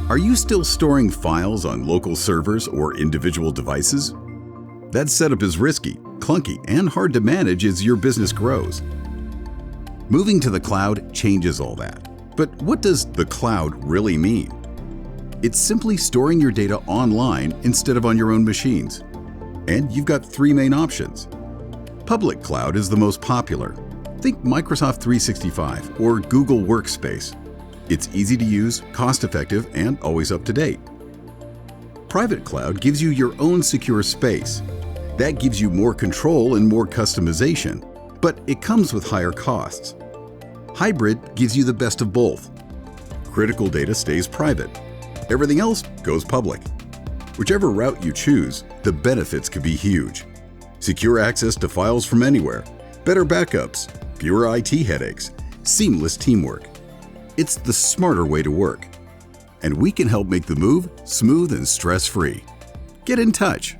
Are you still storing files on local servers or individual devices? That setup is risky, clunky, and hard to manage as your business grows. Moving to the cloud changes all that. But what does the cloud really mean? It's simply storing your data online instead of on your own machines. And you've got three main options. Public cloud is the most popular. Think Microsoft 365 or Google Workspace. It's easy to use, cost-effective, and always up to date. Private cloud gives you your own secure space. That gives you more control and more customization, but it comes with higher costs. Hybrid gives you the best of both. Critical data stays private. Everything else goes public. Whichever route you choose, the benefits could be huge. Secure access to files from anywhere, better backups, fewer IT headaches, seamless teamwork. It's the smarter way to work. And we can help make the move smooth and stress-free. Get in touch.